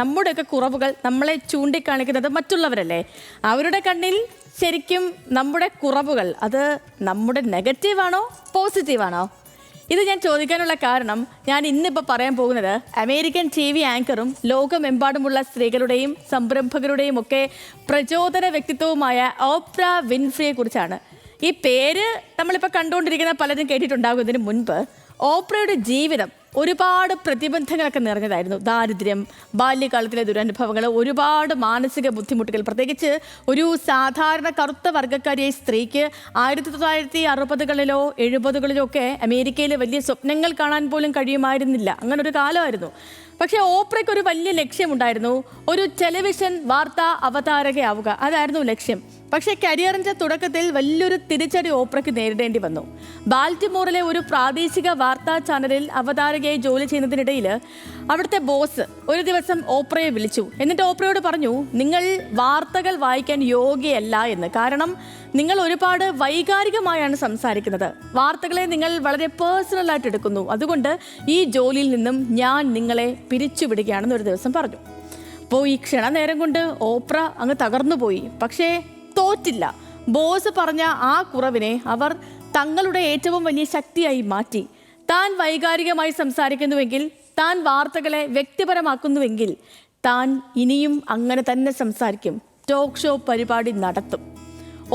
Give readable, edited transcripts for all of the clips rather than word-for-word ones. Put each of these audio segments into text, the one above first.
നമ്മുടെയൊക്കെ കുറവുകൾ നമ്മളെ ചൂണ്ടിക്കാണിക്കുന്നത് മറ്റുള്ളവരല്ലേ? അവരുടെ കണ്ണിൽ ശരിക്കും നമ്മുടെ കുറവുകൾ അത് നമ്മുടെ നെഗറ്റീവാണോ പോസിറ്റീവാണോ? ഇത് ഞാൻ ചോദിക്കാനുള്ള കാരണം ഞാൻ ഇന്നിപ്പോൾ പറയാൻ പോകുന്നത് അമേരിക്കൻ TV ആങ്കറും ലോകമെമ്പാടുമുള്ള സ്ത്രീകളുടെയും സംരംഭകരുടെയും ഒക്കെ പ്രചോദന വ്യക്തിത്വവുമായ ഓപ്ര വിൻഫ്രിയെ കുറിച്ചാണ്. ഈ പേര് നമ്മളിപ്പോൾ കണ്ടുകൊണ്ടിരിക്കുന്ന പലരും കേട്ടിട്ടുണ്ടാകും. ഇതിന് മുൻപ് ഓപ്രയുടെ ജീവിതം ഒരുപാട് പ്രതിബന്ധങ്ങളൊക്കെ നിറഞ്ഞതായിരുന്നു. ദാരിദ്ര്യം, ബാല്യകാലത്തിലെ ദുരനുഭവങ്ങൾ, ഒരുപാട് മാനസിക ബുദ്ധിമുട്ടുകൾ. പ്രത്യേകിച്ച് ഒരു സാധാരണ കറുത്ത വർഗ്ഗക്കാരിയായ സ്ത്രീക്ക് 1960കളിലോ 70കളിലോ ഒക്കെ അമേരിക്കയിൽ വലിയ സ്വപ്നങ്ങൾ കാണാൻ പോലും കഴിയുമായിരുന്നില്ല. അങ്ങനെ ഒരു കാലമായിരുന്നു. പക്ഷേ ഓപ്രയ്ക്ക് ഒരു വലിയ ലക്ഷ്യമുണ്ടായിരുന്നു. ഒരു ടെലിവിഷൻ വാർത്താ അവതാരകയാവുക, അതായിരുന്നു ലക്ഷ്യം. പക്ഷേ കരിയറിൻ്റെ തുടക്കത്തിൽ വലിയൊരു തിരിച്ചടി ഓപ്രയ്ക്ക് നേരിടേണ്ടി വന്നു. ബാൽറ്റിമോറിലെ ഒരു പ്രാദേശിക വാർത്താ ചാനലിൽ അവതാരകയായി ജോലി ചെയ്യുന്നതിനിടയിൽ അവിടുത്തെ ബോസ് ഒരു ദിവസം ഓപ്രയെ വിളിച്ചു. എന്നിട്ട് ഓപ്രയോട് പറഞ്ഞു, നിങ്ങൾ വാർത്തകൾ വായിക്കാൻ യോഗ്യയല്ല എന്ന്. കാരണം നിങ്ങൾ ഒരുപാട് വൈകാരികമായാണ് സംസാരിക്കുന്നത്. വാർത്തകളെ നിങ്ങൾ വളരെ പേഴ്സണലായിട്ട് എടുക്കുന്നു. അതുകൊണ്ട് ഈ ജോലിയിൽ നിന്നും ഞാൻ നിങ്ങളെ പിരിച്ചുവിടുകയാണെന്ന് ഒരു ദിവസം പറഞ്ഞു. അപ്പോൾ ഈ ക്ഷണനേരം കൊണ്ട് ഓപ്ര അങ്ങ് തകർന്നു പോയി. പക്ഷേ തോറ്റില്ല. ബോസ് പറഞ്ഞ ആ കുറവിനെ അവർ തങ്ങളുടെ ഏറ്റവും വലിയ ശക്തിയായി മാറ്റി. താൻ വൈകാരികമായി സംസാരിക്കുന്നുവെങ്കിൽ, താൻ വാർത്തകളെ വ്യക്തിപരമാക്കുന്നുവെങ്കിൽ, താൻ ഇനിയും അങ്ങനെ തന്നെ സംസാരിക്കും. ടോക്ക് ഷോ പരിപാടി നടത്തും.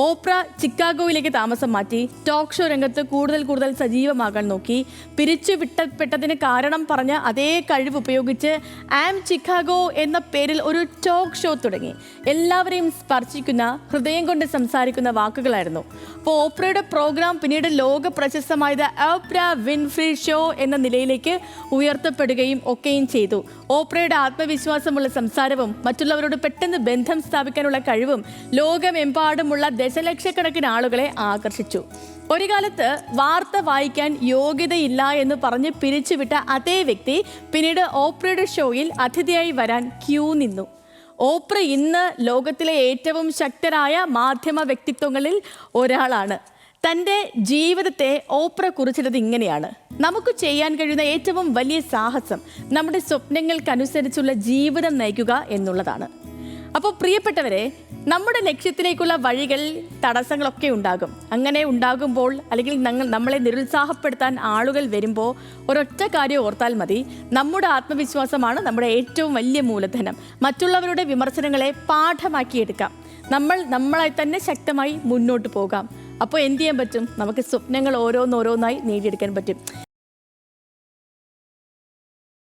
ഓപ്ര ചിക്കാഗോയിലേക്ക് താമസം മാറ്റി ടോക്ക് ഷോ രംഗത്ത് കൂടുതൽ സജീവമാകാൻ നോക്കി. പിരിച്ചുവിട്ടപ്പെട്ടതിന് കാരണം പറഞ്ഞ അതേ കഴിവ് ഉപയോഗിച്ച് ആം ചിക്കാഗോ എന്ന പേരിൽ ഒരു ടോക്ക് ഷോ തുടങ്ങി. എല്ലാവരെയും സ്പർശിക്കുന്ന, ഹൃദയം കൊണ്ട് സംസാരിക്കുന്ന വാക്കുകളായിരുന്നു. അപ്പോൾ ഓപ്രയുടെ പ്രോഗ്രാം പിന്നീട് ലോക പ്രശസ്തമായത് ഓപ്ര വിൻഫ്രി ഷോ എന്ന നിലയിലേക്ക് ഉയർത്തപ്പെടുകയും ഒക്കെയും ചെയ്തു. ഓപ്രയുടെ ആത്മവിശ്വാസമുള്ള സംസാരവും മറ്റുള്ളവരോട് പെട്ടെന്ന് ബന്ധം സ്ഥാപിക്കാനുള്ള കഴിവും ലോകമെമ്പാടുമുള്ള ദശലക്ഷക്കണക്കിന് ആളുകളെ ആകർഷിച്ചു. ഒരു കാലത്ത് വാർത്ത വായിക്കാൻ യോഗ്യതയില്ല എന്ന് പറഞ്ഞ് പിരിച്ചുവിട്ട അതേ വ്യക്തി പിന്നീട് ഓപ്രയുടെ ഷോയിൽ അതിഥിയായി വരാൻ ക്യൂ നിന്നു. ഓപ്ര ഇന്ന് ലോകത്തിലെ ഏറ്റവും ശക്തരായ മാധ്യമ വ്യക്തിത്വങ്ങളിൽ ഒരാളാണ്. തൻ്റെ ജീവിതത്തെ ഓപ്ര കുറിച്ചിട്ടത് ഇങ്ങനെയാണ്: നമുക്ക് ചെയ്യാൻ കഴിയുന്ന ഏറ്റവും വലിയ സാഹസം നമ്മുടെ സ്വപ്നങ്ങൾക്കനുസരിച്ചുള്ള ജീവിതം നയിക്കുക എന്നുള്ളതാണ്. അപ്പോൾ പ്രിയപ്പെട്ടവരെ, നമ്മുടെ ലക്ഷ്യത്തിലേക്കുള്ള വഴികൾ തടസ്സങ്ങളൊക്കെ ഉണ്ടാകും. അങ്ങനെ ഉണ്ടാകുമ്പോൾ അല്ലെങ്കിൽ നമ്മളെ നിരുത്സാഹപ്പെടുത്താൻ ആളുകൾ വരുമ്പോൾ ഒരൊറ്റ കാര്യം ഓർത്താൽ മതി: നമ്മുടെ ആത്മവിശ്വാസമാണ് നമ്മുടെ ഏറ്റവും വലിയ മൂലധനം. മറ്റുള്ളവരുടെ വിമർശനങ്ങളെ പാഠമാക്കിയെടുക്കാം. നമ്മളായി തന്നെ ശക്തമായി മുന്നോട്ട് പോകാം. അപ്പോൾ എന്ത് ചെയ്യാൻ പറ്റും? നമുക്ക് സ്വപ്നങ്ങൾ ഓരോന്നോരോന്നായി നേടിയെടുക്കാൻ പറ്റും.